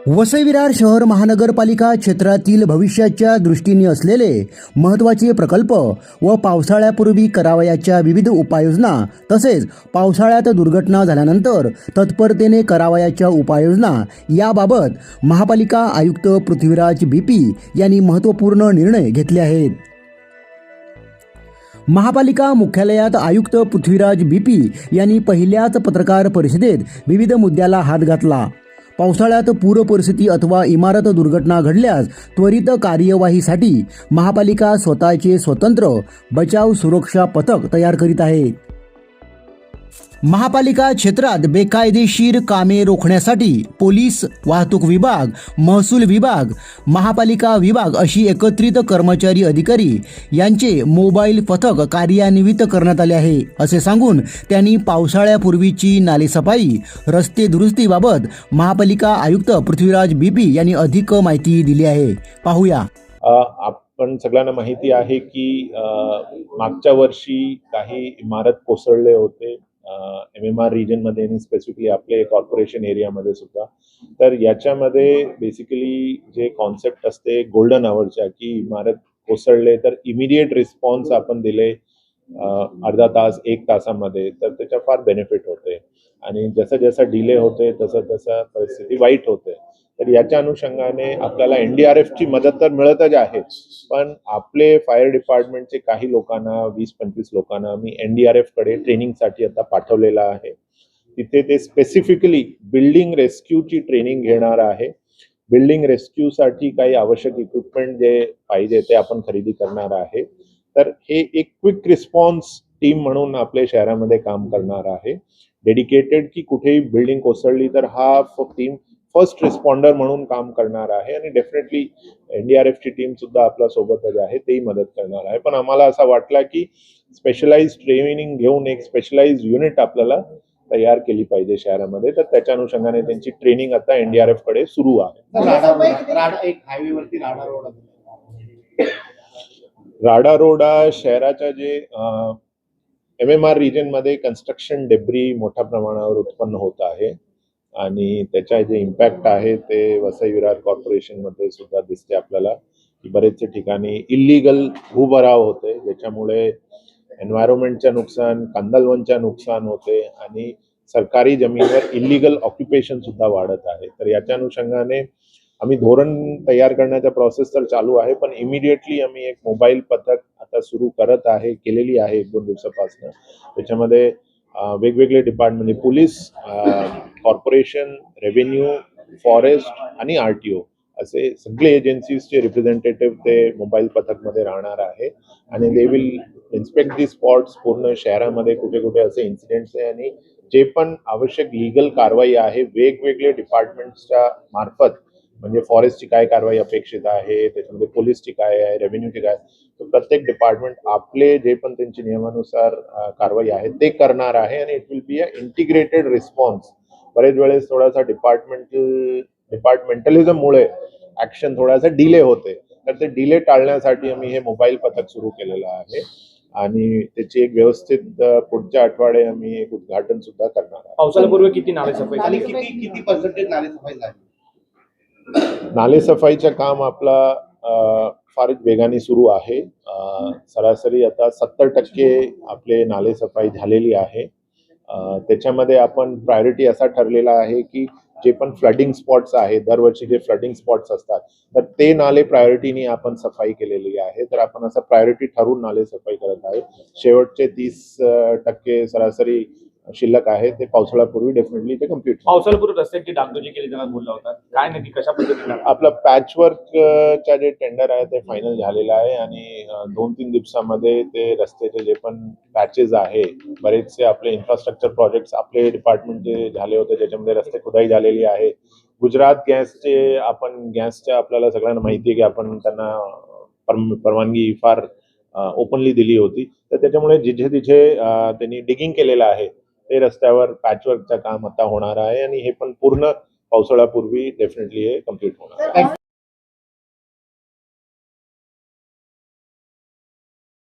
वसई विरार शहर महानगरपालिका क्षेत्रातील भविष्याच्या दृष्टीने असलेले महत्त्वाचे प्रकल्प व पावसाळ्यापूर्वी करावयाच्या विविध उपाययोजना तसेच पावसाळ्यात दुर्घटना झाल्यानंतर तत्परतेने करावयाच्या उपाययोजना याबाबत महापालिका आयुक्त पृथ्वीराज बीपी यांनी महत्त्वपूर्ण निर्णय घेतले आहेत। महापालिका मुख्यालयात आयुक्त पृथ्वीराज बीपी यांनी पहिल्याच पत्रकार परिषदेत विविध मुद्द्याला हात घातला। पावसाळ्यात पूर परिस्थिती अथवा इमारत दुर्घटना घडल्यास त्वरित कार्यवाहीसाठी महापालिका स्वतःचे स्वतंत्र बचाव सुरक्षा पथक तयार करीत आहे। महापालिका क्षेत्रात बेकायदेशीर कामे रोखण्यासाठी पोलीस, वाहतूक विभाग, महसूल विभाग, महापालिका विभाग अशी एकत्रित कर्मचारी अधिकारी यांचे मोबाईल पथक कार्यान्वित करण्यात आले आहे असे सांगून त्यांनी पावसाळ्यापूर्वीची नालेसफाई, रस्ते दुरुस्तीबाबत महापालिका आयुक्त पृथ्वीराज बीपी यांनी अधिक माहिती दिली आहे। पाहूया। आपण सगळ्यांना माहिती आहे की मागच्या वर्षी काही इमारत कोसळले होते MMR रिजन मध्ये आणि स्पेसिफिकली आपले कॉर्पोरेशन एरियामध्ये सुद्धा। तर याच्यामध्ये बेसिकली जे कॉन्सेप्ट असते गोल्डन आवरच्या की इमारत कोसळले तर इमिडिएट रिस्पॉन्स आपण दिले अर्धा तास 1 तासामध्ये तर त्याचा फार बेनिफिट होते आणि जसं जसं डिले होते तसं तसं परिस्थिती वाईट होते। तर याच्या अनुषंगाने आपल्याला NDRF ची मदत तर मिळतच आहे, पण आपले फायर डिपार्टमेंटचे काही लोकांना 20-25 लोकांना आम्ही NDRF कडे ट्रेनिंगसाठी आता पाठवलेला आहे। तिथे ते स्पेसिफिकली बिल्डिंग रेस्क्यूची ट्रेनिंग घेणार आहे। बिल्डिंग रेस्क्यूसाठी काही आवश्यक इक्विपमेंट जे पाहिजे ते आपण खरेदी करणार आहे। तर हे एक क्विक रिस्पॉन्स टीम म्हणून आपल्या शहरामध्ये काम करणार आहे, डेडिकेटेड की कुठेही बिल्डिंग कोसळली तर हा टीम फर्स्ट रिस्पॉन्डर म्हणून काम करणार आहे आणि डेफिनेटली NDRF ची टीम सुद्धा आपल्या सोबतच आहे, तेही मदत करणार आहे। पण आम्हाला असं वाटलं की स्पेशलाइज्ड ट्रेनिंग घेऊन एक स्पेशलाइज्ड युनिट आपल्याला तयार केली पाहिजे शहरामध्ये, तर त्याच्या अनुषंगाने त्यांची ट्रेनिंग आता NDRF कडे सुरू आहे। राडा रोड शहराच्या जे MMR रिजन मध्ये कन्स्ट्रक्शन डेब्री मोठ्या प्रमाणावर उत्पन्न होत आहे आणि त्याचा जे इम्पॅक्ट आहे ते वसई विरार कॉर्पोरेशन मध्ये सुद्धा दिसते आपल्याला की बरेचसे ठिकाणी इल्लीगल भूभराव होते, ज्याच्यामुळे एन्व्हायरमेंटचे नुकसान, कांदळवनचे नुकसान होते आणि सरकारी जमिनीवर इल्लीगल ऑक्युपेशन सुद्धा वाढत आहे। तर याच्या अनुषंगाने आम्ही धोरण तयार करण्याचा प्रोसेस तर चालू आहे, पण इमिडिएटली आम्ही एक मोबाईल पथक आता सुरू करत आहे, केलेली आहे 1-2 दिवसापासून। त्याच्यामध्ये वेगवेगळे डिपार्टमेंट म्हणजे पोलीस, कॉर्पोरेशन, रेव्हेन्यू, फॉरेस्ट आणि RTO असे सगळे एजन्सीजचे रिप्रेझेंटेटिव्ह ते मोबाईल पथक मध्ये राहणार आहे आणि they will inspect the spots पूर्ण शहरामध्ये कुठे कुठे असे इन्सिडेंट्स आहे आणि जे पण आवश्यक लीगल कारवाई आहे वेगवेगळे डिपार्टमेंट्सच्या मार्फत, म्हणजे फॉरेस्टची काय कारवाई अपेक्षित आहे, त्याच्यामध्ये पोलीसची काय आहे, रेव्हेन्यूची काय, तर प्रत्येक डिपार्टमेंट आपले जे पण त्यांची नियमानुसार कारवाई आहे ते करणार आहे आणि it will be a integrated response. बरेच वेळेस थोडासा डिपार्टमेंटलिझममुळे ऍक्शन थोडासा डिले होते, तर ते डिले टाळण्यासाठी आम्ही हे मोबाईल पथक सुरू केलेलं आहे आणि त्याची एक व्यवस्थित पुढच्या आठवड्यात आम्ही एक उद्घाटन सुद्धा करणार आहे। पावसाळ्यापूर्वी किती नालेसफाई किती पर्सेंटेज नालेसफाई झाली? नालेसफाईचं काम आपला फार वेगाने सुरू आहे। सरासरी आता 70% आपले नालेसफाई झालेली आहे। त्याच्यामध्ये आपण प्रायोरिटी असा ठरलेला आहे की जे पण फ्लडिंग स्पॉट्स आहेत, दरवर्षी जे फ्लडिंग स्पॉट्स असतात तर ते नाले प्रायोरिटीने आपण सफाई केलेली आहे। तर आपण असं प्रायोरिटी ठरवून नाले सफाई करत आहे। शेवटचे 30% सरासरी शिल्लक आहे ते पावसाळ्यापूर्वी डेफिनेटली ते कम्प्लीट। पावसाळ्यापूर्वी रस्त्याची डागडुजी केली जाणार बोलला होता, काय नक्की कशा पद्धतीने? आपलं पॅचवर्कच्या जे टेंडर आहे ते फायनल झालेलं आहे आणि 2-3 दिवसामध्ये ते रस्त्याचे जे पण पॅचेस आहे, बरेचसे आपले इन्फ्रास्ट्रक्चर प्रोजेक्ट्स आपले डिपार्टमेंटचे झाले होते ज्याच्यामध्ये रस्ते खुदाई झालेली आहे। गुजरात गॅसचे आपण गॅसच्या आपल्याला सगळ्यांना माहिती आहे की आपण त्यांना परवानगी फार ओपनली दिली होती, तर त्याच्यामुळे जिथे तिथे त्यांनी डिगिंग केलेलं आहे ते रस्त्यावर पॅचवर्कचं काम आता होणार आहे आणि हे पण पूर्ण पावसाळ्यापूर्वी डेफिनेटली हे कम्प्लीट होणार आहे।